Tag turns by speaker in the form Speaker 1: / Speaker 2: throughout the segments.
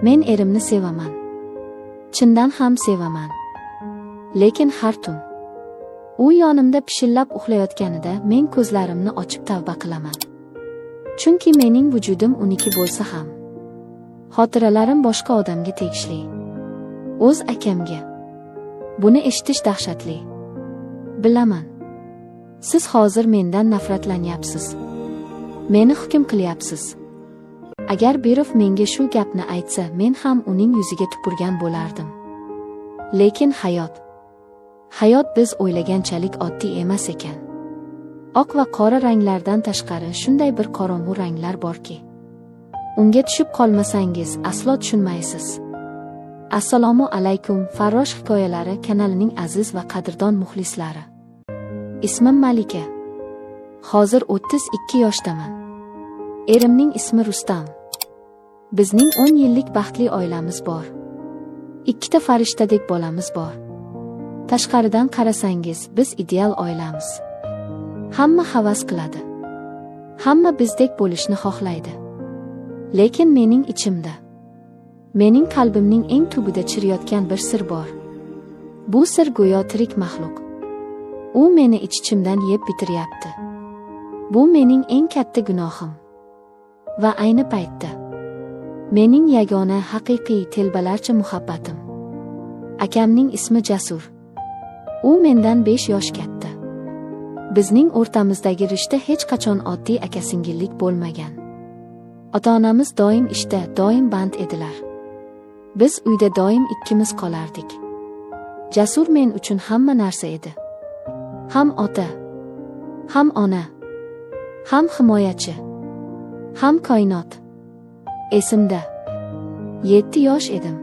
Speaker 1: Men erimni sevaman. Chindan ham sevaman. Lekin har tun u yonimda pishillab uxlayotganida men ko'zlarimni ochib tavba qilaman. Chunki mening vujudim uniki bo'lsa ham xotiralarim boshqa odamga tegishli. O'z akamga. Buni eshitish dahshatli. Bilaman. Siz hozir mendan nafratlanyapsiz. Meni hukm qilyapsiz. Agar Berov menga shu gapni aytsa, men ham uning yuziga tupurgan bo'lardim. Lekin hayot biz o'ylaganchalik oddiy emas ekan. Oq va qora ranglardan tashqari shunday bir qorong'u ranglar borki, unga tushib qolmasangiz aslo tushunmaysiz. Assalomu alaykum, Farrosh hikoyalari kanalining aziz va qadrdon muxlislari. Ismim Malika. Hozir 32 yoshdaman. Erimning ismi Rustam. Bizning 10 yillik baxtli oilamiz bor. 2 ta farishtadek bolamiz bor. Tashqaridan qarasangiz biz ideal oilamiz. Hamma havas qiladi. Hamma bizdek bo'lishni xohlaydi. Lekin mening ichimda, mening qalbimning eng tubida chiriyotgan bir sir bor. Bu sir go'yo tirik maxluq. U meni ich-ichimdan yeb bitiryapti. Bu mening eng katta gunohim. Va ayni paytda mening yagona haqiqiy telbalarcha muhabbatim. Akamning ismi Jasur. U mendan 5 yosh katta. Bizning o'rtamizdagi rishta hech qachon oddiy aka-singillik bo'lmagan. Ota-onamiz doim ishda, doim band edilar. Biz uyda doim ikkimiz qolardik. Jasur men uchun hamma narsa edi. Ham ota, ham ona, ham himoyachi, ham koinot. Esimda 7 yosh edim.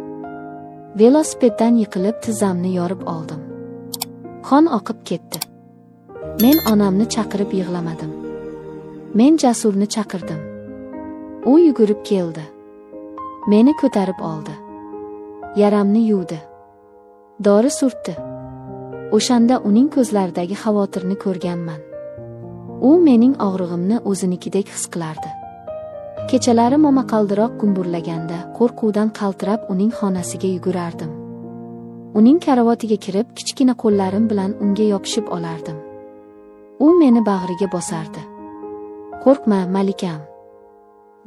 Speaker 1: Velosipeddan yiqilib tizzamni yorib oldim. Qon oqib ketdi. Men onamni chaqirib yig'lamadim. Men Jasurni chaqirdim. U yugurib keldi. Meni ko'tarib oldi. Yaramni yuvdi. Dori surtdi. O'shanda uning ko'zlaridagi xavotirni ko'rganman. U mening og'rig'imni o'zinikidek his qilardi. Kechalari momaqaldiroq gumburlaganda qo'rquvdan qaltirab uning xonasiga yugurardim. Uning karavotiga kirib, kichkina qo'llarim bilan unga yopishib olardim. U meni bag'riga bosardi. "Qo'rqma, Malikam.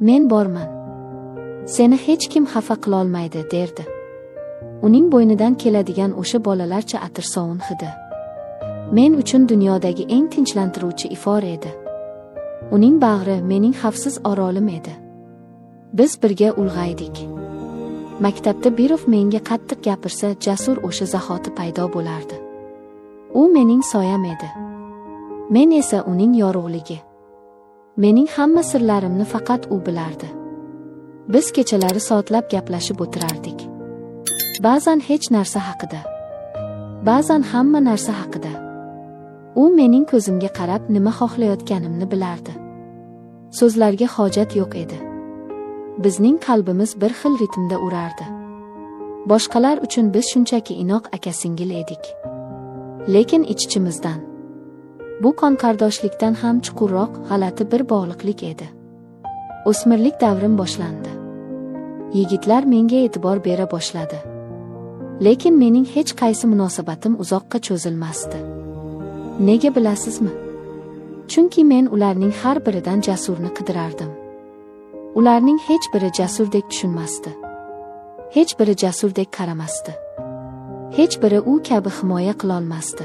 Speaker 1: Men borman. Seni hech kim xafa qila olmaydi", derdi. Uning bo'ynidan keladigan o'sha bolalarcha atir-sovun hidi men uchun dunyodagi eng tinchlantiruvchi ifor edi. Uning bag'ri mening xavfsiz orolim edi. Biz birga ulg'aydik. Maktabda Berov menga qattiq gapirsa, Jasur o'sha zahoti paydo bo'lardi. U mening soyam edi. Men esa uning yorug'ligi. Mening hamma sirlarimni faqat u bilardi. Biz kechalari soatlab gaplashib o'tirardik. Ba'zan hech narsa haqida, ba'zan hamma narsa haqida. U mening ko'zimga qarab nima xohlayotganimni bilardi. So'zlarga hojat yo'q edi. Bizning qalbimiz bir xil ritmda urardi. Boshqalar uchun biz shunchaki inoq aka-singil edik. Lekin ich-ichimizdan bu qonqardoshlikdan ham chuqurroq g'alati bir bog'liqlik edi. O'smirlik davrim boshlandi. Yigitlar menga e'tibor bera boshladi. Lekin mening hech qaysi munosabatim uzoqqa cho'zilmasdi. Nega bilasizmi? Chunki men ularning har biridan Jasurni qidirardim. Ularning hech biri Jasurdek tushunmasdi. Hech biri Jasurdek qaramasdi. Hech biri u kabi himoya qila olmasdi.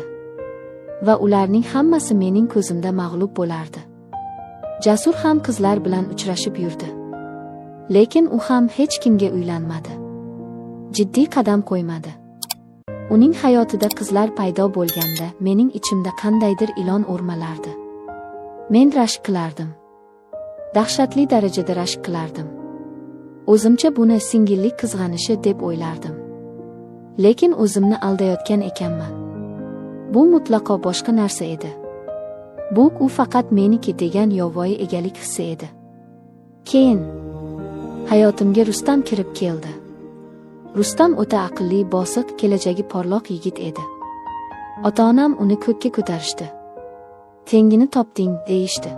Speaker 1: Va ularning hammasi mening ko'zimda mag'lub bo'lardi. Jasur ham qizlar bilan uchrashib yurdi. Lekin u ham hech kimga uylanmadi. Jiddiy qadam qo'ymadi. Uning hayotida qizlar paydo bo'lganda mening ichimda qandaydir ilon o'rmalardi. Men rashk qilardim. Dahshatli darajada rashk qilardim. O'zimcha buni singillik qizg'anishi deb o'ylardim. Lekin o'zimni aldayotgan ekanman. Bu mutlaqo boshqa narsa edi. Bu u faqat meniki degan yovvoyi egalik hissi edi. Keyin hayotimga Rustam kirib keldi. Rustam o'ta aqlli, bosiq, kelajagi porloq yigit edi. Ota-onam uni ko'kka ko'tarishdi. Tengini topding, deyishdi.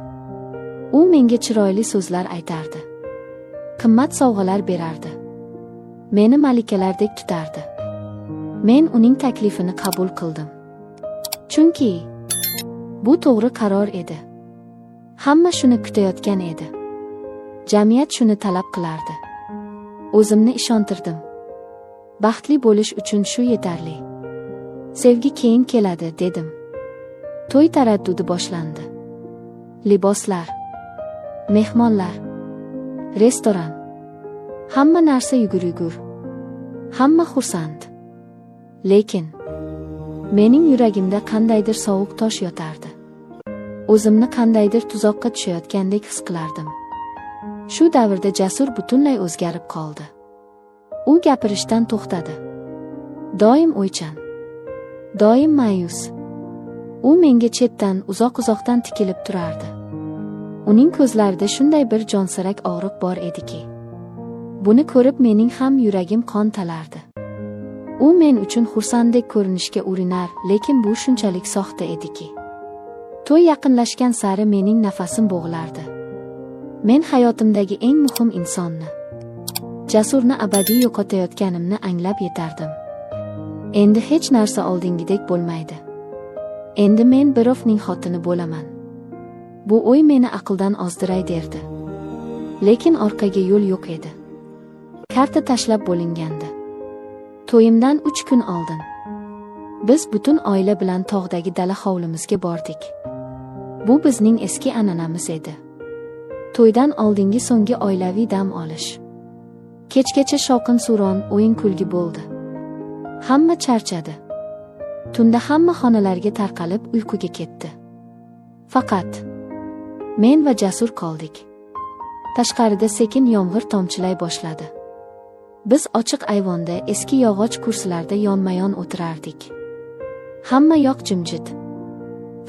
Speaker 1: U menga chiroyli so'zlar aytardi. Qimmat sovg'alar berardi. Meni malikalardek tutardi. Men uning taklifini qabul qildim. Chunki bu to'g'ri qaror edi. Hamma shuni kutayotgan edi. Jamiyat shuni talab qilardi. O'zimni ishontirdim. Baxtli bo'lish uchun shu yetarli. Sevgi keyin keladi, dedim. To'y taraddudi boshlandi. Liboslar, mehmonlar, restoran. Hamma narsa yugur-yugur. Hamma xursand. Lekin mening yuragimda qandaydir sovuq tosh yotardi. O'zimni qandaydir tuzoqqa tushayotgandek his qilardim. Shu davrda Jasur butunlay o'zgarib qoldi. U gapirishdan to'xtadi. Doim o'ychan, doim ma'yus. U menga chetdan, uzoq-uzoqdan tikilib turardi. Uning ko'zlarida shunday bir jonsarak og'riq bor ediki, buni ko'rib mening ham yuragim qon talardi. U men uchun xursandek ko'rinishga urinar, lekin bu shunchalik soxta ediki. To'y yaqinlashgan sari mening nafasim bo'g'ilardi. Men hayotimdagi eng muhim insonni, Jasurni abadiy yo'qotayotganimni anglab yetardim. Endi hech narsa oldingidek bo'lmaydi. Endi men birovning xotini bo'laman. Bu o'y meni aqldan ozdiray derdi. Lekin orqaga yo'l yo'q edi. Karta tashlab bo'lingandi. To'yimdan 3 kun oldin biz butun oila bilan tog'dagi dala hovlimizga bordik. Bu bizning eski an'anamiz edi. To'ydan oldingi so'nggi oilaviy dam olish. Kechgacha shovqin-suron, o'yin-kulgi bo'ldi. Hamma charchadi. Tunda hamma xonalarga tarqalib uyquga ketdi. Faqat men va Jasur qoldik. Tashqarida sekin yomg'ir tomchilay boshladi. Biz ochiq ayvonda eski yog'och kursilarda yonma-yon o'tirardik. Hamma yoq jimjit.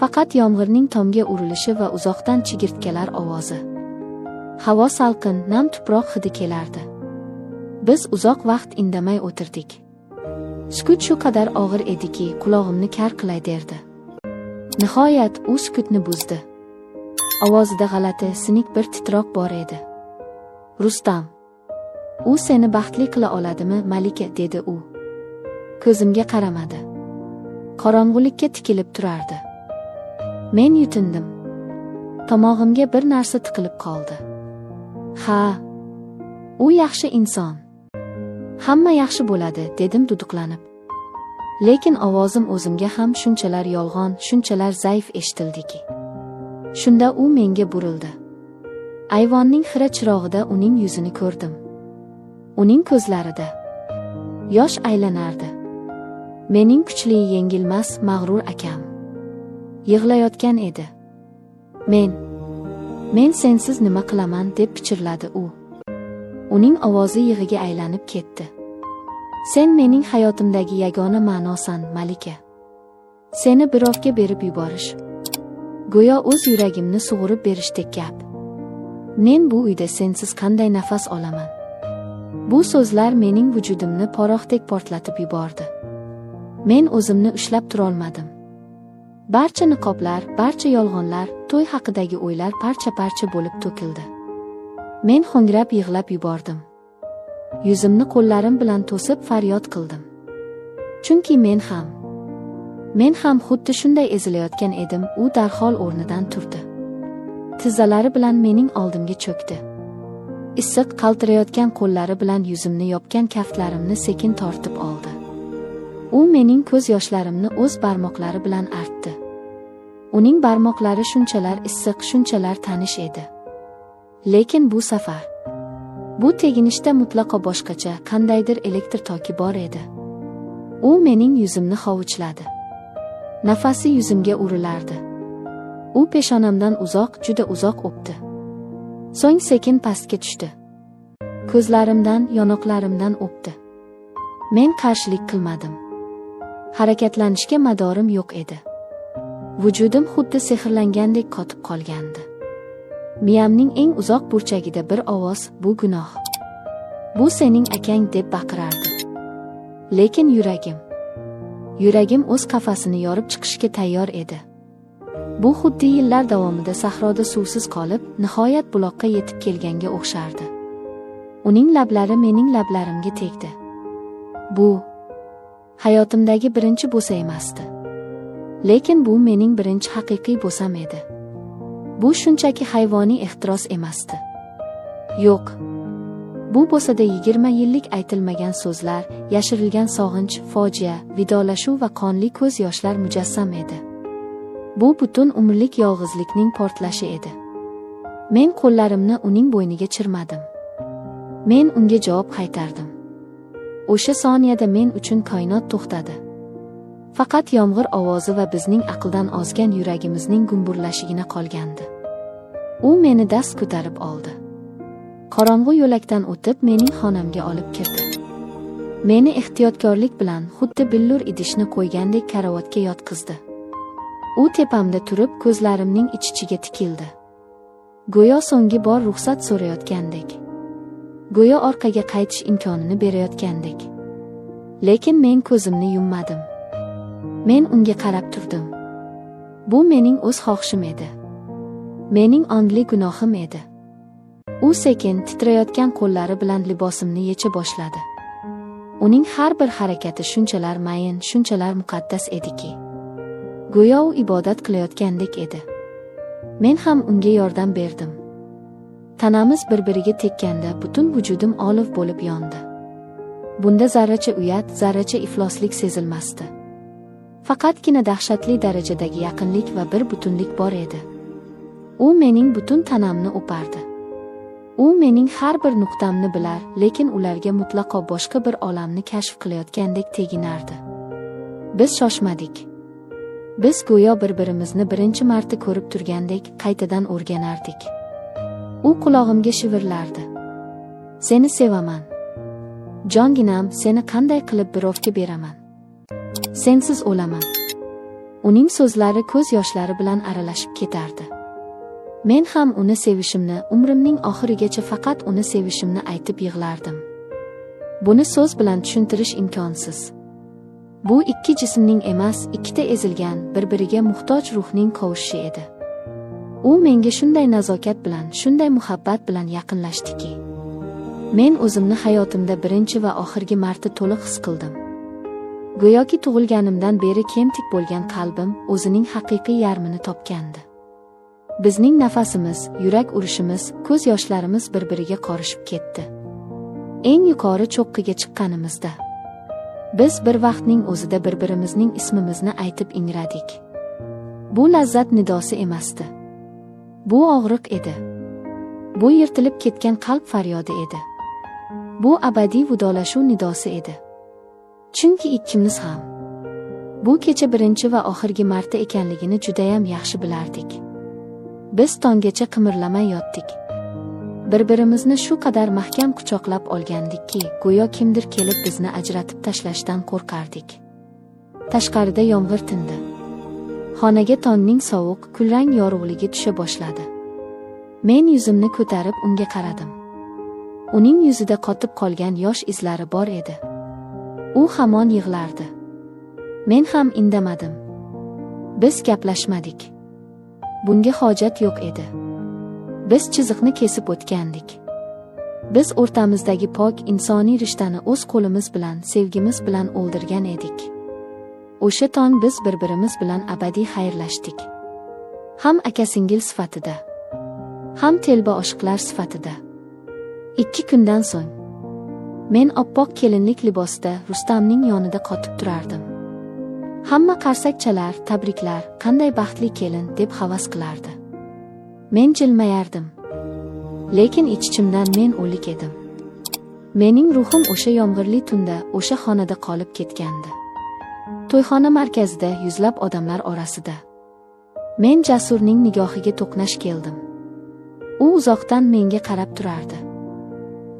Speaker 1: Faqat yomg'irning tomga urilishi va uzoqdan chigirtkalar ovozi. Havo salqin, nam tuproq hidi kelardi. Biz uzoq vaqt indamay o'tirdik. Sukut shu qadar og'ir ediki, qulog'imni kar qilay derdi. Nihoyat u sukutni buzdi. Ovozida g'alati, sinik bir titroq bor edi. Rustam, u seni baxtli qila oladimi, Malika, dedi u. Ko'zimga qaramadi. Qorong'ulikka tikilib turardi. Men yutindim. Tomog'imga bir narsa tiqilib qoldi. Ha, u yaxshi inson. Hamma yaxshi bo'ladi, dedim duduqlanib. Lekin ovozim o'zimga ham shunchalar yolg'on, shunchalar zaif eshitildiki. Shunda u menga burildi. Ayvonning xira chirog'ida uning yuzini ko'rdim. Uning ko'zlarida yosh aylanardi. Mening kuchli, yengilmas, mag'rur akam yig'layotgan edi. Men sensiz nima qilaman, deb pichirladi u. Uning ovozi yig'iga aylanib ketdi. Sen mening hayotimdagi yagona ma'nosan, Malika. Seni birovga berib yuborish go'yo o'z yuragimni sug'urib berishdek gap. Men bu uyda sensiz qanday nafas olaman? Bu so'zlar mening vujudimni poroxdek portlatib yubordi. Men o'zimni ushlab turolmadim. Barcha niqoblar, barcha yolg'onlar, to'y haqidagi o'ylar parcha-parcha bo'lib to'kildi. Men ho'ngrab yig'lab yubordim. Yuzimni qo'llarim bilan to'sib faryod qildim. Chunki men ham xuddi shunday ezilayotgan edim. U darhol o'rnidan turdi. Tizzalari bilan mening oldimga cho'kdi. Issiq qaltirayotgan qo'llari bilan yuzimni yopgan kaftlarimni sekin tortib oldi. U mening ko'z yoshlarimni o'z barmoqlari bilan artdi. Uning barmoqlari shunchalar issiq, shunchalar tanish edi. Lekin bu safar bu teginishda mutlaqo boshqacha, qandaydir elektr toki bor edi. U mening yuzimni hovuchladi. Nafasi yuzimga urilardi. U peshonamdan uzoq, juda uzoq o'pdi. So'ng sekin pastga tushdi. Ko'zlarimdan, yonoqlarimdan o'pdi. Men qarshilik qilmadim. Harakatlanishga madorim yo'q edi. Vujudim xuddi sehrlangandek qotib qolgandi. Miyamning eng uzoq burchagida bir ovoz, bu gunoh. Bu sening akang, deb baqirardi. Lekin yuragim o'z qafasini yorib chiqishga tayyor edi. Bu xuddi yillar davomida sahroda suvsiz qolib, nihoyat buloqqa yetib kelganga o'xshardi. Uning lablari mening lablarimga tegdi. Bu hayotimdagi birinchi bo'sa emasdi. Lekin bu mening birinchi haqiqiy bo'sam edi. Bu shunchaki hayvoniy ehtiros emasdi. Yo'q. Bu bo'lsada 20 yillik aytilmagan so'zlar, yashirilgan sog'inch, fojia, vidolashuv va qonli ko'z yoshlar mujassam edi. Bu butun umrlik yolg'izlikning portlashi edi. Men qo'llarimni uning bo'yniga chirmadim. Men unga javob qaytardim. O'sha soniyada men uchun koinot to'xtadi. Faqat yomg'ir ovozi va bizning aqldan ozgan yuragimizning gumburlashigina qolgandi. U meni dast ko'tarib oldi. Qorong'u yo'lakdan o'tib mening xonamga olib kirdi. Meni ehtiyotkorlik bilan xuddi billur idishni qo'ygandek karavotga yotqizdi. U tepamda turib ko'zlarimning ich-ichiga tikildi. Go'yo so'nggi bor ruxsat so'rayotgandek. Go'yo orqaga qaytish imkonini berayotgandek. Lekin men ko'zimni yummadim. Men unga qarab turdim. Bu mening o'z xohishim edi. Mening ongli gunohim edi. U sekin titrayotgan qo'llari bilan libosimni yecha boshladi. Uning har bir harakati shunchalar mayin, shunchalar muqaddas ediki, go'yo u ibodat qilayotgandek edi. Men ham unga yordam berdim. Tanamiz bir-biriga tekkanda butun vujudim olov bo'lib yondi. Bunda zarracha uyat, zarracha ifloslik sezilmasdi. Faqatgina dahshatli darajadagi yaqinlik va bir butunlik bor edi. U mening butun tanamni o'pardi. U mening har bir nuqtamni bilar, lekin ularga mutlaqo boshqa bir olamni kashf qilayotgandek teginardi. Biz shoshmadik. Biz go'yo bir-birimizni birinchi marta ko'rib turgandek qaytadan o'rganardik. U qulog'imga shivirlardi. Seni sevaman. Jonginam, seni qanday qilib birovga beraman? Sensiz o'laman. Uning so'zlari ko'z yoshlari bilan aralashib ketardi. Men ham uni sevishimni, umrimning oxirigacha faqat uni sevishimni aytib yig'lardim. Buni so'z bilan tushuntirish imkonsiz. Bu ikki jismning emas, ikkita ezilgan, bir-biriga muhtoj ruhning qovushishi edi. U menga shunday nazokat bilan, shunday muhabbat bilan yaqinlashdiki, men o'zimni hayotimda birinchi va oxirgi marta to'liq his qildim. Go'yoki tug'ilganimdan beri kemtik bo'lgan qalbim o'zining haqiqiy yarmini topgandi. Bizning nafasimiz, yurak urishimiz, ko'z yoshlarimiz bir-biriga qorishib ketdi. Eng yuqori cho'qqiga chiqqanimizda biz bir vaqtning o'zida bir-birimizning ismimizni aytib ingradik. Bu lazzat nidosi emasdi. Bu og'riq edi. Bu yirtilib ketgan qalb faryodi edi. Bu abadiy vidolashuv nidosi edi. Chunki ikkimiz ham bu kecha birinchi va oxirgi marta ekanligini judayam yaxshi bilardik. Biz tonggacha qimirlamay yotdik. Bir-birimizni shu qadar mahkam quchoqlab olgandikki, go'yo kimdir kelib bizni ajratib tashlashdan qo'rqardik. Tashqarida yomg'ir tindi. Xonaga tongning sovuq, kulrang yorug'ligi tusha boshladi. Men yuzimni ko'tarib unga qaradim. Uning yuzida qotib qolgan yosh izlari bor edi. U hamon yig'lardi. Men ham indamadim. Biz gaplashmadik. Bunga hojat yo'q edi. Biz chiziqni kesib o'tgandik. Biz o'rtamizdagi pok insoniy rishtani o'z qo'limiz bilan, sevgimiz bilan o'ldirgan edik. O'sha tong biz bir-birimiz bilan abadiy xayrlashdik. Ham aka-singil sifatida, ham telba oshiqlar sifatida. 2 kundan so'ng men oppoq kelinlik libosda Rustamning yonida qotib turardim. Hamma qarsak chalar, tabriklar, qanday baxtli kelin deb havas qilardi. Men jilmayardim. Lekin ich-ichimdan men o'lik edim. Mening ruhim o'sha yomg'irli tunda, o'sha xonada qolib ketgandi. To'yxona markazida yuzlab odamlar orasida men Jasurning nigohiga to'qnash keldim. U uzoqdan menga qarab turardi.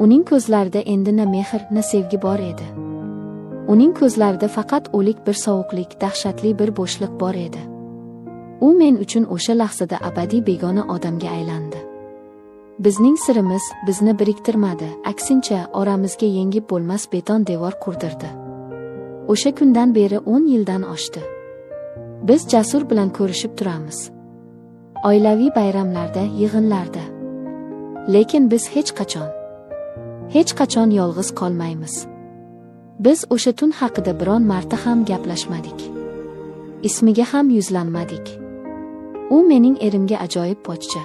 Speaker 1: Uning ko'zlarida endi na mehr, na sevgi bor edi. Uning ko'zlarida faqat o'lik bir sovuqlik, dahshatli bir bo'shliq bor edi. U men uchun o'sha lahzada abadiy begona odamga aylandi. Bizning sirimiz bizni biriktirmadi, aksincha oramizga yengib bo'lmas beton devor qurdirdi. O'sha kundan beri 10 yildan oshdi. Biz Jasur bilan ko'rishib turamiz. Oilaviy bayramlarda, yig'inlarda. Lekin biz hech qachon Hech qachon yolg'iz qolmaymiz. Biz o'sha tun haqida biron marta ham gaplashmadik. Ismiga ham yuzlanmadik. U mening erimga ajoyib pochcha.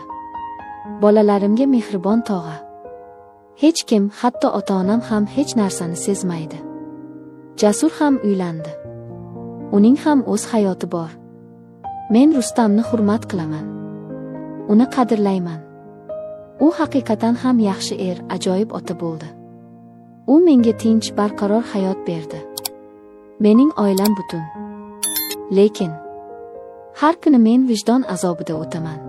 Speaker 1: Bolalarimga mehribon tog'a. Hech kim, hatto ota-onam ham hech narsani sezmaydi. Jasur ham uylandi. Uning ham o'z hayoti bor. Men Rustamni hurmat qilaman. Uni qadrlayman. U haqiqatan ham yaxshi er, ajoyib ota bo'ldi. U menga tinch, barqaror hayot berdi. Mening oilam butun. Lekin har kuni men vijdon azobida o'taman.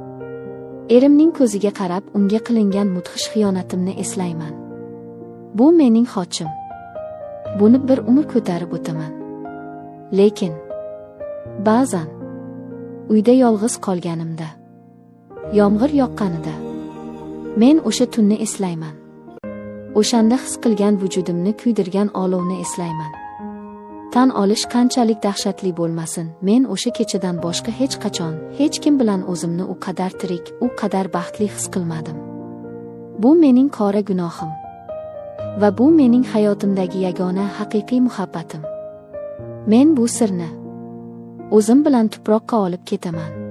Speaker 1: Erimning ko'ziga qarab, unga qilingan mudhish xiyonatimni eslayman. Bu mening xochim. Buni bir umr ko'tarib o'taman. Lekin ba'zan uyda yolg'iz qolganimda, yomg'ir yoqqanida men o'sha tunni eslayman. O'shanda his qilgan vujudimni kuydirgan olovni eslayman. Tan olish qanchalik dahshatli bo'lmasin, men o'sha kechadan boshqa hech qachon hech kim bilan o'zimni u qadar tirik, u qadar baxtli his qilmadim. Bu mening qora gunohim va bu mening hayotimdagi yagona haqiqiy muhabbatim. Men bu sirni o'zim bilan tuproqqa olib ketaman.